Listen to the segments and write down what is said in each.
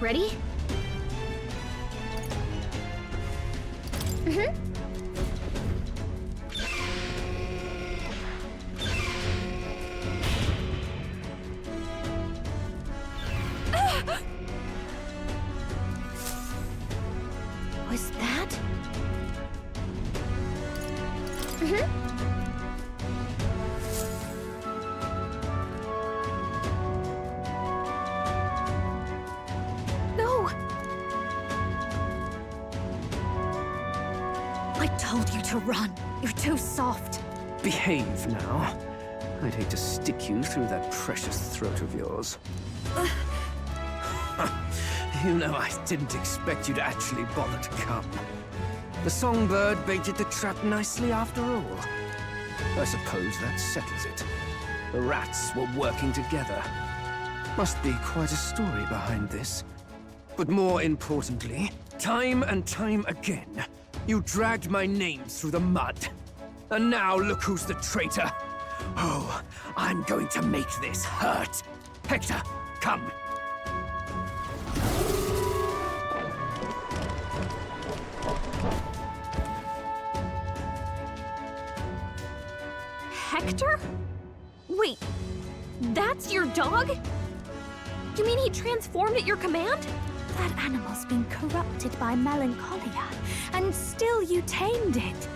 Ready? Was that? No! I told you to run. You're too soft. Behave now. I'd hate to stick you through that precious throat of yours. You know, I didn't expect you to actually bother to come. The songbird baited the trap nicely after all. I suppose that settles it. The rats were working together. Must be quite a story behind this. But more importantly, time and time again, you dragged my name through the mud. And now look who's the traitor. Oh, I'm going to make this hurt. Hector, come. Hector? Wait, that's your dog? You mean he transformed at your command? That animal's been corrupted by melancholia, and still you tamed it.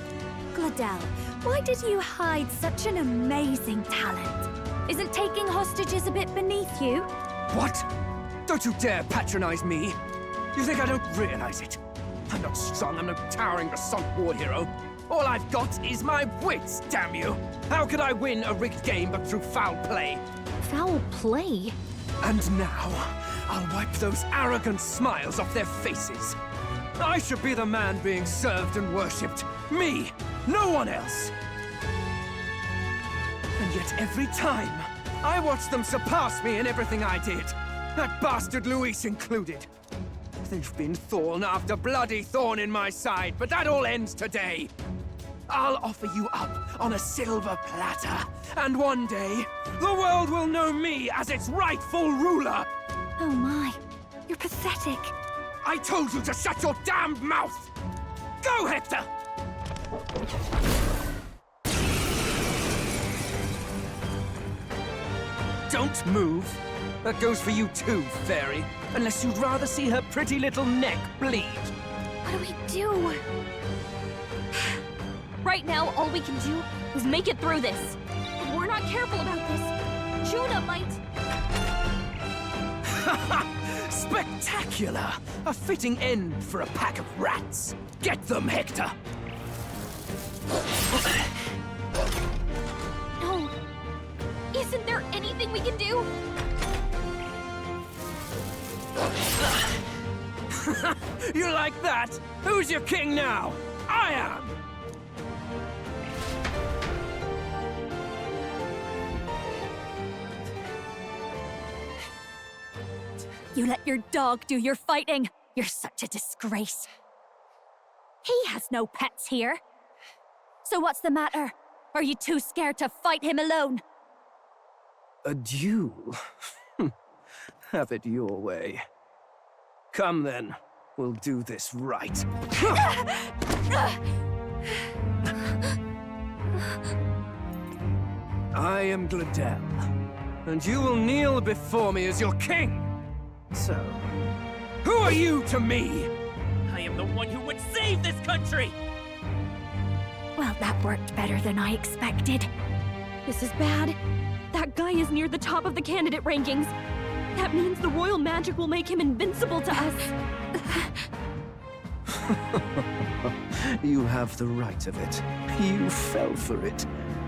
Glodell, why did you hide such an amazing talent? Isn't taking hostages a bit beneath you? What? Don't you dare patronize me! You think I don't realize it? I'm not strong, I'm no towering Basant war hero. All I've got is my wits, damn you! How could I win a rigged game but through foul play? Foul play? And now, I'll wipe those arrogant smiles off their faces. I should be the man being served and worshipped. Me! No one else! And yet every time, I watch them surpass me in everything I did. That bastard Luis included. They've been thorn after bloody thorn in my side, but that all ends today. I'll offer you up on a silver platter, and one day, the world will know me as its rightful ruler! Oh my, you're pathetic. I told you to shut your damned mouth! Go, Hector! Don't move. That goes for you too, fairy. Unless you'd rather see her pretty little neck bleed. What do we do? Right now, all we can do is make it through this. If we're not careful about this, Juna might... Spectacular! A fitting end for a pack of rats. Get them, Hector! No. Isn't there anything we can do? You like that? Who's your king now? I am! You let your dog do your fighting. You're such a disgrace. He has no pets here. So what's the matter? Are you too scared to fight him alone? A duel? Have it your way. Come then, we'll do this right. I am Glodell, and you will kneel before me as your king. So, who are you to me? I am the one who would save this country! Well, that worked better than I expected. This is bad. That guy is near the top of the candidate rankings. That means the royal magic will make him invincible to us. You have the right of it. You fell for it.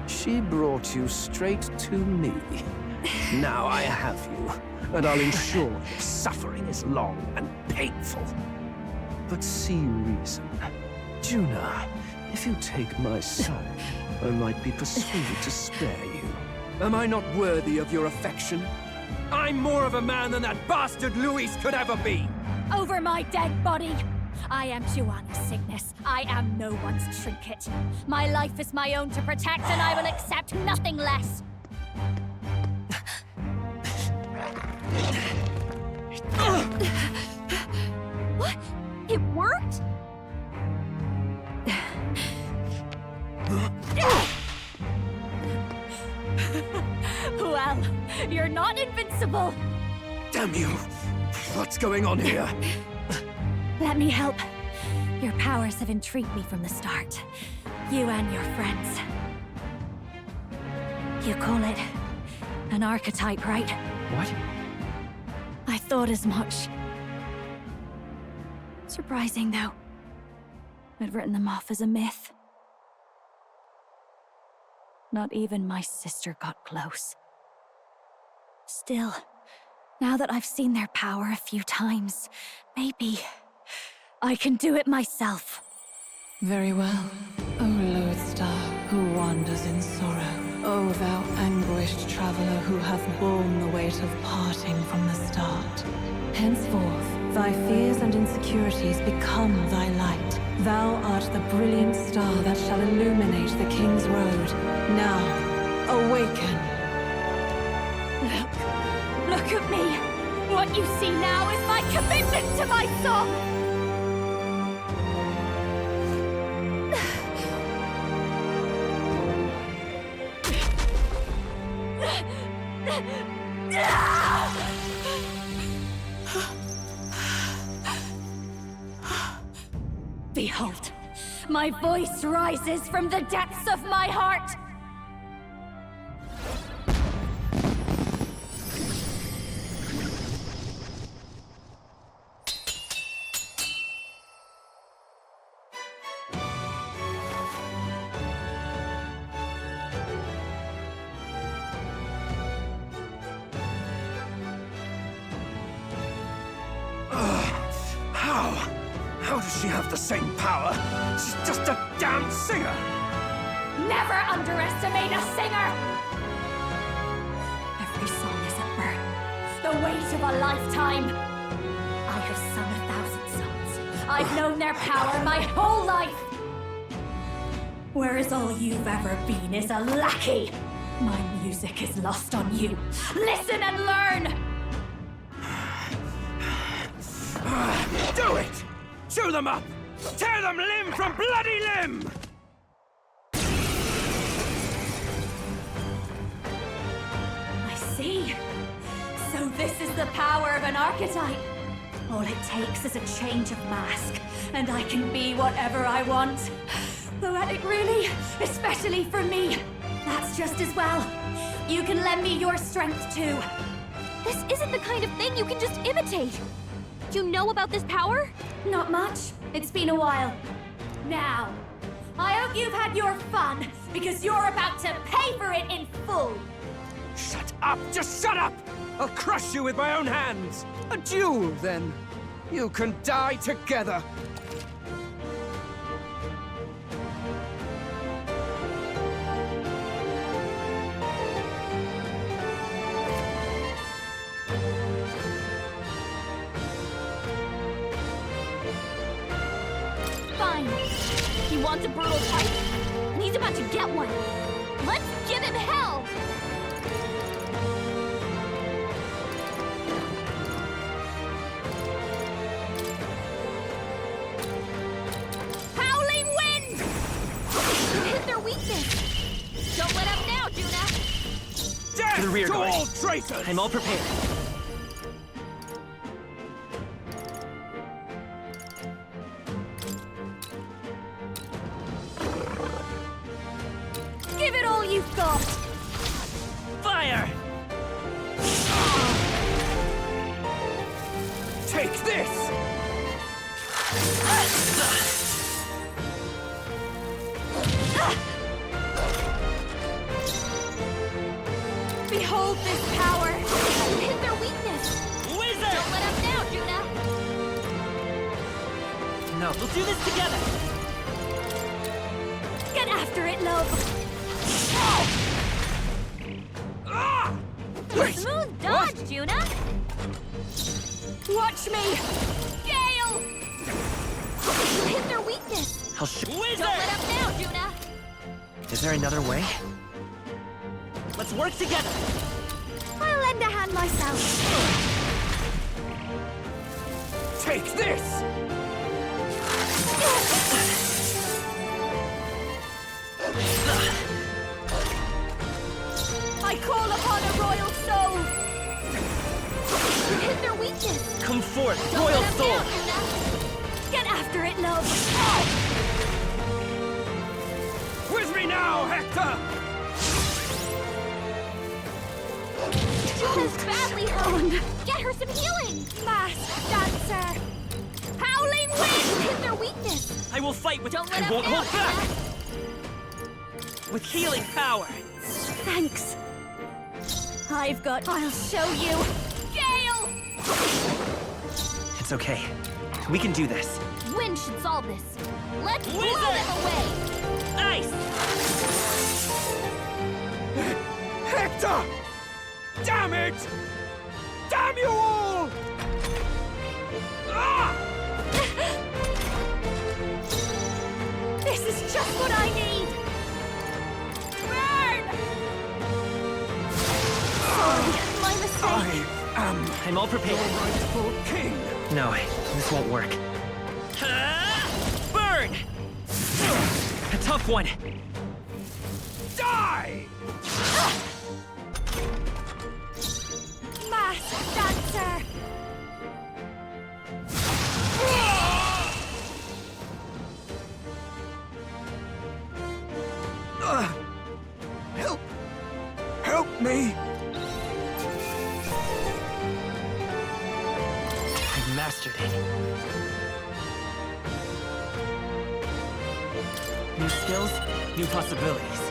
She brought you straight to me. Now I have you, and I'll ensure your suffering is long and painful. But see reason. Juna, if you take my side, I might be persuaded to spare you. Am I not worthy of your affection? I'm more of a man than that bastard Luis could ever be! Over my dead body! I am Juana's sickness. I am no one's trinket. My life is my own to protect, and I will accept nothing less. then you're not invincible! Damn you! What's going on here? Let me help. Your powers have intrigued me from the start. You and your friends. You call it an archetype, right? What? I thought as much. Surprising, though. I'd written them off as a myth. Not even my sister got close. Still, now that I've seen their power a few times, maybe I can do it myself. Very well, O lodestar who wanders in sorrow. O thou anguished traveler who hath borne the weight of parting from the start. Henceforth, thy fears and insecurities become thy light. Thou art the brilliant star that shall illuminate the King's Road. Now, awaken. Look at me! What you see now is my commitment to my song! Behold, my voice rises from the depths of my heart! How does she have the same power? She's just a damn singer! Never underestimate a singer! Every song is a burden, the weight of a lifetime. I have sung 1,000 songs. I've known their power my whole life. Whereas all you've ever been is a lackey. My music is lost on you. Listen and learn! Do it! Chew them up! Tear them limb from bloody limb! I see. So this is the power of an archetype. All it takes is a change of mask, and I can be whatever I want. Poetic, really? Especially for me. That's just as well. You can lend me your strength, too. This isn't the kind of thing you can just imitate. You know about this power? Not much. It's been a while. Now, I hope you've had your fun, because you're about to pay for it in full. Shut up! Just shut up! I'll crush you with my own hands! A duel, then. You can die together. Fine. He wants a brutal fight, and he's about to get one. Let's give him hell! Howling wind! You hit their weakness. Don't let up now, Juna. Death To the rear to guard. all traitors! I'm all prepared. Give it all you've got. Fire! Take this! Behold this power. You hit their weakness. Wizard! Don't let up now, Juna. No, we'll do this together. Get after it, love. Wait! Smooth dodge, Juna. Watch me. Gale! You hit their weakness. I'll show. Don't let up now, Juna. Is there another way? Let's work together. I'll lend a hand myself. Take this! I call upon a royal soul. Come forth, Don't royal let him soul! down, Yuna. Get after it, love! With me now, Hector! Yuna's badly hurt! Get her some healing! Masked Dancer! Howling Wind is their weakness! I will fight with Don't let I him won't down, hold back! Yuna. With healing power! Thanks. I've got... I'll show you! Gale! It's okay. We can do this. Wind should solve this. Let's blow Wizard! them away! Ice! Hector! Damn it! Damn you all! Ah! This is just what I need! Burn! Sorry, my mistake. I'm all prepared. Rightful king! No, this won't work. Burn! A tough one. Die! Masked Dancer! Help! Help me! I've mastered it. New skills, new possibilities.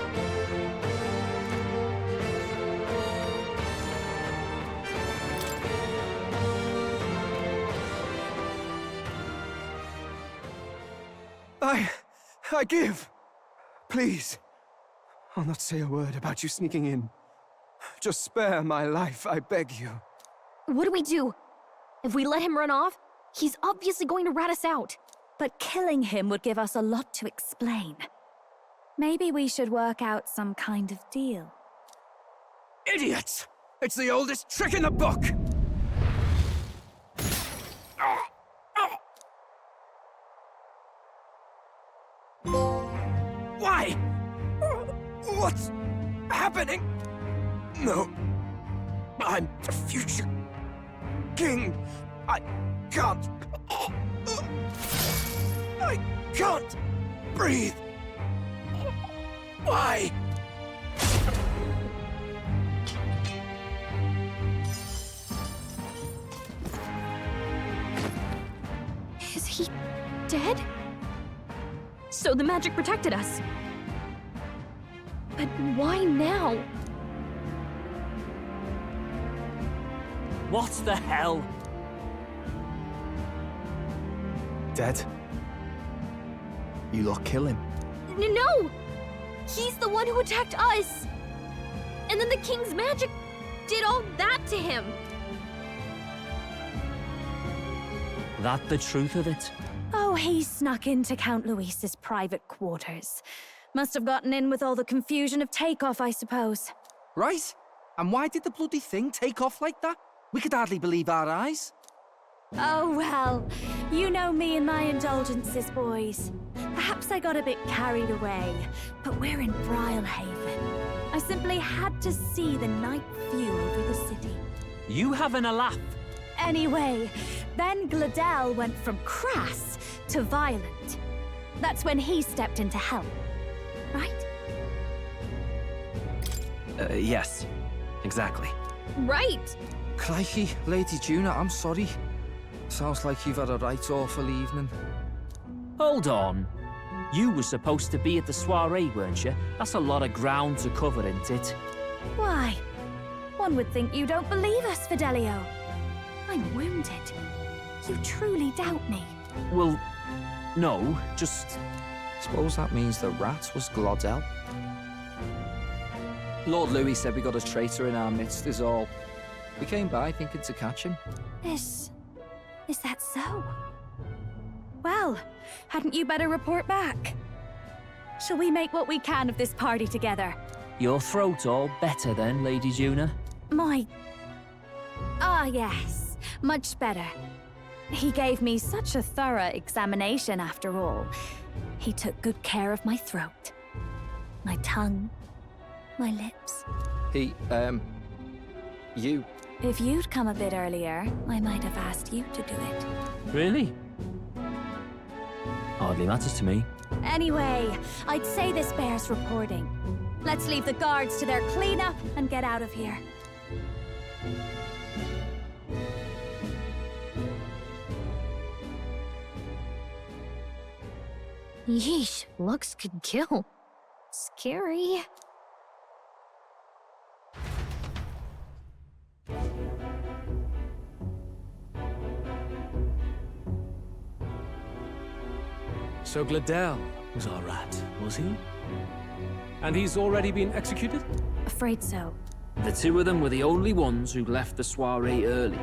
I give. Please. I'll not say a word about you sneaking in. Just spare my life, I beg you. What do we do? If we let him run off, he's obviously going to rat us out. But killing him would give us a lot to explain. Maybe we should work out some kind of deal. Idiots! It's the oldest trick in the book! Why? What's happening? No. I'm the future king. I can't. I can't breathe. Why? Is he dead? So the magic protected us. But why now? What the hell? Dead? You lot kill him? No! He's the one who attacked us! And then the king's magic did all that to him! That the truth of it? Oh, he snuck into Count Luis's private quarters. Must have gotten in with all the confusion of takeoff, I suppose. Right? And why did the bloody thing take off like that? We could hardly believe our eyes. Oh, well, you know me and my indulgences, boys. Perhaps I got a bit carried away, but we're in Brilehaven. I simply had to see the night view over the city. You having a laugh? Anyway, then Glodell went from crass to violent. That's when he stepped in to help, right? Yes. Exactly. Right! Crikey, Lady Juna, I'm sorry. Sounds like you've had a right awful evening. Hold on. You were supposed to be at the soiree, weren't you? That's a lot of ground to cover, isn't it? Why? One would think you don't believe us, Fidelio. I'm wounded. You truly doubt me. Well, no, just... Suppose that means the rat was Glodell. Lord Louis said we got a traitor in our midst is all. We came by thinking to catch him. Is that so? Well, hadn't you better report back? Shall we make what we can of this party together? Your throat all better then, Lady Juna? Yes, much better. He gave me such a thorough examination after all. He took good care of my throat, my tongue, my lips. You If you'd come a bit earlier, I might have asked you to do it. Really? Hardly matters to me. Anyway, I'd say this bears reporting. Let's leave the guards to their cleanup and get out of here. Yeesh, looks could kill. Scary. So Glodell was our rat, was he? And he's already been executed? Afraid so. The two of them were the only ones who left the soiree early.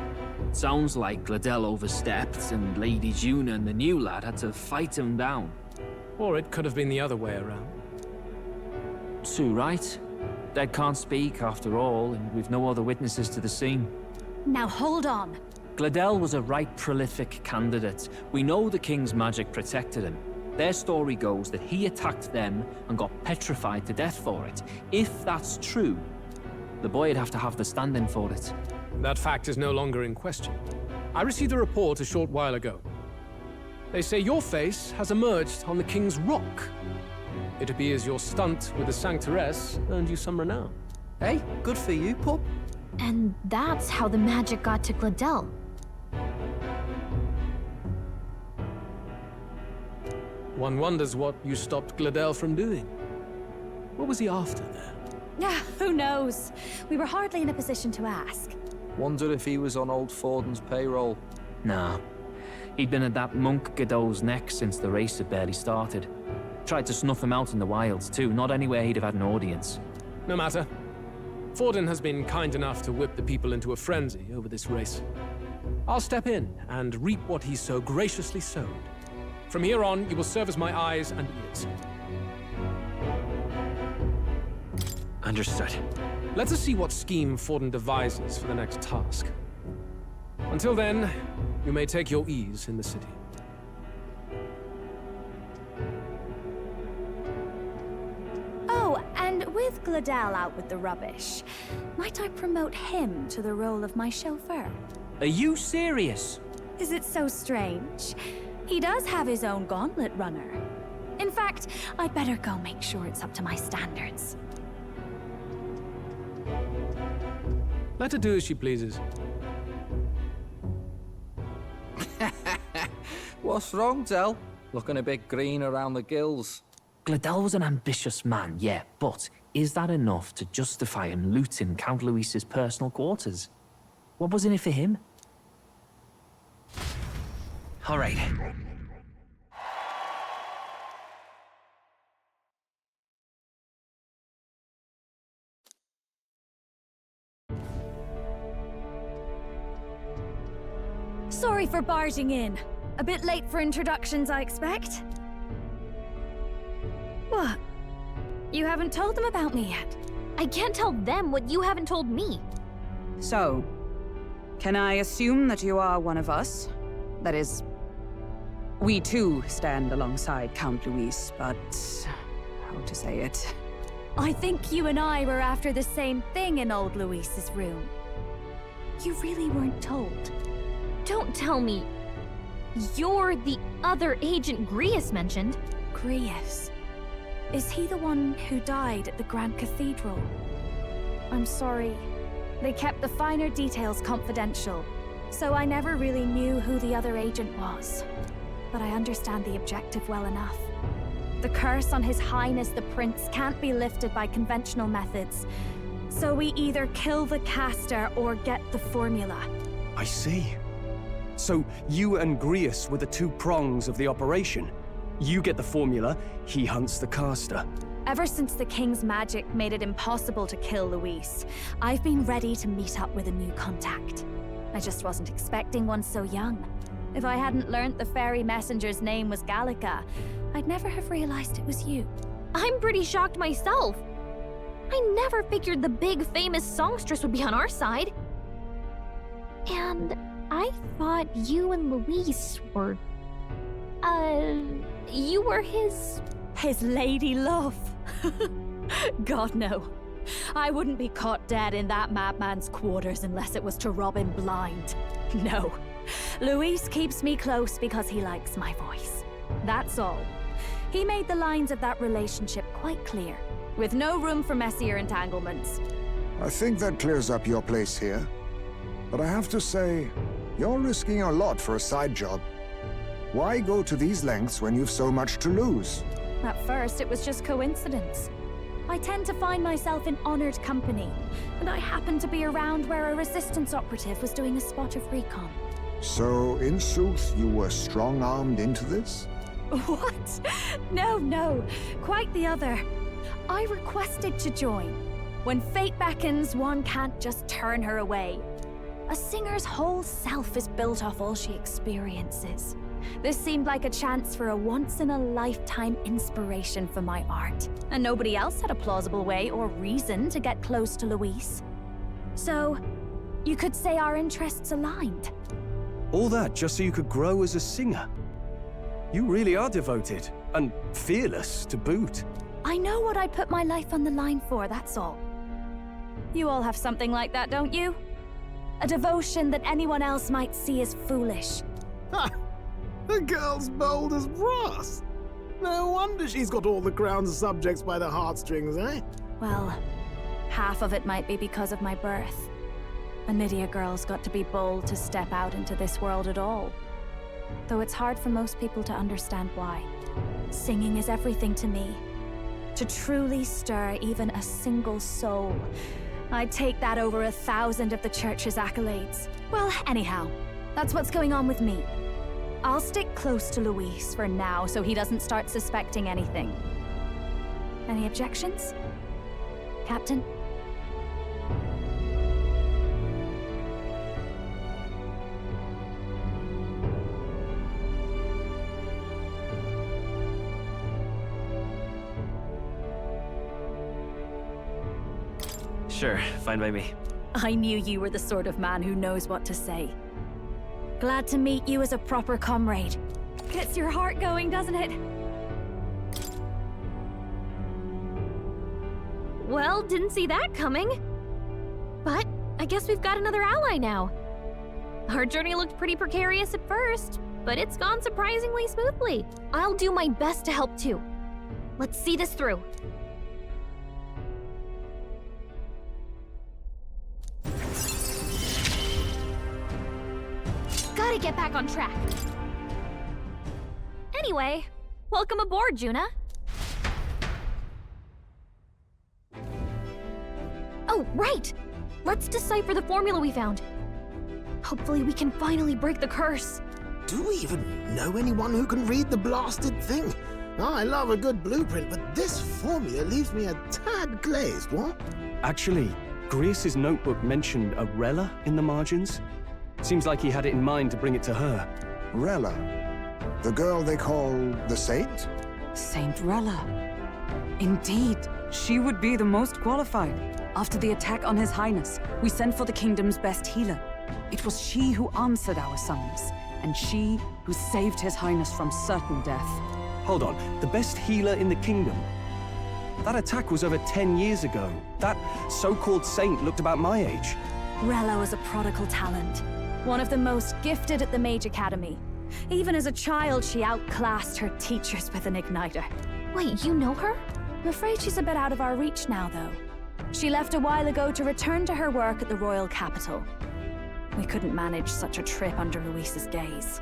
Sounds like Glodell overstepped, and Lady Juna and the new lad had to fight him down. Or it could have been the other way around. Too right. Dead can't speak, after all, and we've no other witnesses to the scene. Now hold on. Glodell was a right prolific candidate. We know the king's magic protected him. Their story goes that he attacked them and got petrified to death for it. If that's true, the boy'd have to have the stand-in for it. That fact is no longer in question. I received a report a short while ago. They say your face has emerged on the King's Rock. It appears your stunt with the Sanctoress earned you some renown. Hey, good for you, pup. And that's how the magic got to Glodell. One wonders what you stopped Glodell from doing. What was he after there? Yeah, who knows? We were hardly in a position to ask. Wonder if he was on old Forden's payroll. Nah. He'd been at that monk Godot's neck since the race had barely started. Tried to snuff him out in the wilds, too, not anywhere he'd have had an audience. No matter. Forden has been kind enough to whip the people into a frenzy over this race. I'll step in and reap what he so graciously sowed. From here on, you will serve as my eyes and ears. Understood. Let us see what scheme Forden devises for the next task. Until then, you may take your ease in the city. Oh, and with Glodell out with the rubbish, might I promote him to the role of my chauffeur? Are you serious? Is it so strange? He does have his own gauntlet runner. In fact, I'd better go make sure it's up to my standards. Let her do as she pleases. What's wrong, Dell? Looking a bit green around the gills. Glodell was an ambitious man, yeah, but is that enough to justify him looting Count Luis's personal quarters? What was in it for him? All right. Sorry for barging in. A bit late for introductions, I expect. What? You haven't told them about me yet? I can't tell them what you haven't told me. So, can I assume that you are one of us? That is, we too stand alongside Count Luis, but how to say it? I think you and I were after the same thing in old Luis's room. You really weren't told. Don't tell me you're the other agent Grius mentioned. Grius. Is he the one who died at the Grand Cathedral? I'm sorry. They kept the finer details confidential, so I never really knew who the other agent was. But I understand the objective well enough. The curse on His Highness the Prince can't be lifted by conventional methods, so we either kill the caster or get the formula. I see. So you and Grius were the two prongs of the operation. You get the formula, he hunts the caster. Ever since the King's magic made it impossible to kill Luis, I've been ready to meet up with a new contact. I just wasn't expecting one so young. If I hadn't learnt the fairy messenger's name was Gallica, I'd never have realized it was you. I'm pretty shocked myself. I never figured the big famous songstress would be on our side. And I thought you and Luis were... you were his... His lady love. God, no. I wouldn't be caught dead in that madman's quarters unless it was to rob him blind. No. Luis keeps me close because he likes my voice. That's all. He made the lines of that relationship quite clear, with no room for messier entanglements. I think that clears up your place here. But I have to say, you're risking a lot for a side job. Why go to these lengths when you've so much to lose? At first, it was just coincidence. I tend to find myself in honored company, and I happened to be around where a resistance operative was doing a spot of recon. So, in sooth, you were strong-armed into this? What? No. Quite the other. I requested to join. When fate beckons, one can't just turn her away. A singer's whole self is built off all she experiences. This seemed like a chance for a once-in-a-lifetime inspiration for my art. And nobody else had a plausible way or reason to get close to Luis. So, you could say our interests aligned. All that just so you could grow as a singer? You really are devoted, and fearless to boot. I know what I'd put my life on the line for, that's all. You all have something like that, don't you? A devotion that anyone else might see as foolish. Ha! The girl's bold as brass. No wonder she's got all the crown's subjects by the heartstrings, eh? Well, half of it might be because of my birth. A Nydia girl's got to be bold to step out into this world at all. Though it's hard for most people to understand why. Singing is everything to me. To truly stir even a single soul, I'd take that over 1,000 of the church's accolades. Well, anyhow, that's what's going on with me. I'll stick close to Luis for now so he doesn't start suspecting anything. Any objections? Captain? Sure, fine by me. I knew you were the sort of man who knows what to say. Glad to meet you as a proper comrade. Gets your heart going, doesn't it? Well, didn't see that coming. But I guess we've got another ally now. Our journey looked pretty precarious at first, but it's gone surprisingly smoothly. I'll do my best to help too. Let's see this through. Gotta get back on track. Anyway, welcome aboard, Juna. Oh, right! Let's decipher the formula we found. Hopefully we can finally break the curse. Do we even know anyone who can read the blasted thing? I love a good blueprint, but this formula leaves me a tad glazed, what? Actually, Grius's notebook mentioned a Rella in the margins. Seems like he had it in mind to bring it to her. Rella? The girl they call the Saint? Saint Rella. Indeed, she would be the most qualified. After the attack on His Highness, we sent for the kingdom's best healer. It was she who answered our summons, and she who saved His Highness from certain death. Hold on, the best healer in the kingdom? That attack was over 10 years ago. That so-called saint looked about my age. Rella was a prodigal talent. One of the most gifted at the Mage Academy. Even as a child, she outclassed her teachers with an igniter. Wait, you know her? I'm afraid she's a bit out of our reach now, though. She left a while ago to return to her work at the royal capital. We couldn't manage such a trip under Luis's gaze.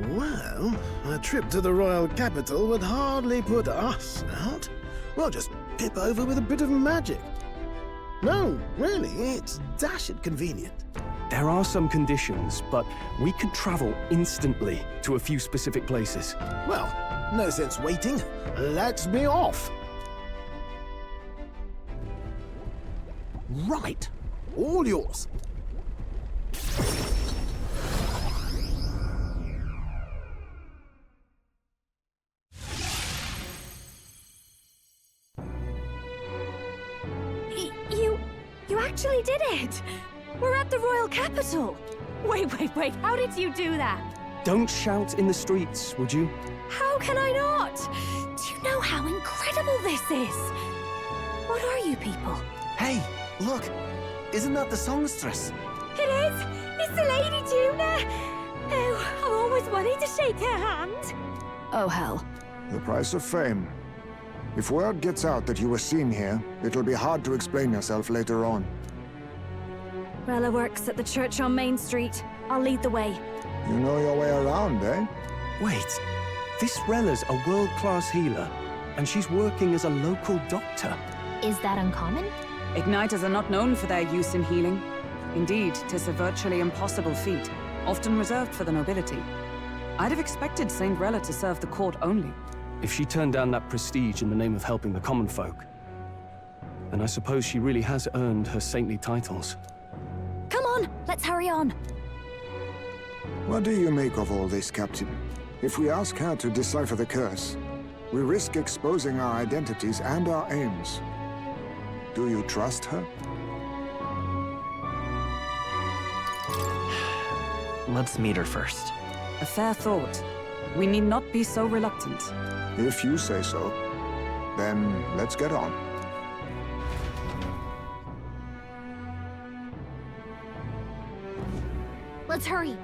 Well, a trip to the royal capital would hardly put us out. We'll just pip over with a bit of magic. No, really, it's dashed convenient. There are some conditions, but we could travel instantly to a few specific places. Well, no sense waiting. Let's be off. Right. All yours. You actually did it! We're at the royal capital! Wait, how did you do that? Don't shout in the streets, would you? How can I not? Do you know how incredible this is? What are you people? Hey, look! Isn't that the songstress? It is! It's the Lady Juna! Oh, I've always wanted to shake her hand. Oh, hell. The price of fame. If word gets out that you were seen here, it'll be hard to explain yourself later on. Rella works at the church on Main Street. I'll lead the way. You know your way around, eh? Wait, this Rella's a world-class healer, and she's working as a local doctor. Is that uncommon? Igniters are not known for their use in healing. Indeed, 'tis a virtually impossible feat, often reserved for the nobility. I'd have expected Saint Rella to serve the court only. If she turned down that prestige in the name of helping the common folk, then I suppose she really has earned her saintly titles. Come on, let's hurry on. What do you make of all this, Captain? If we ask her to decipher the curse, we risk exposing our identities and our aims. Do you trust her? Let's meet her first. A fair thought. We need not be so reluctant. If you say so, then let's get on. Let's hurry.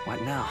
What now?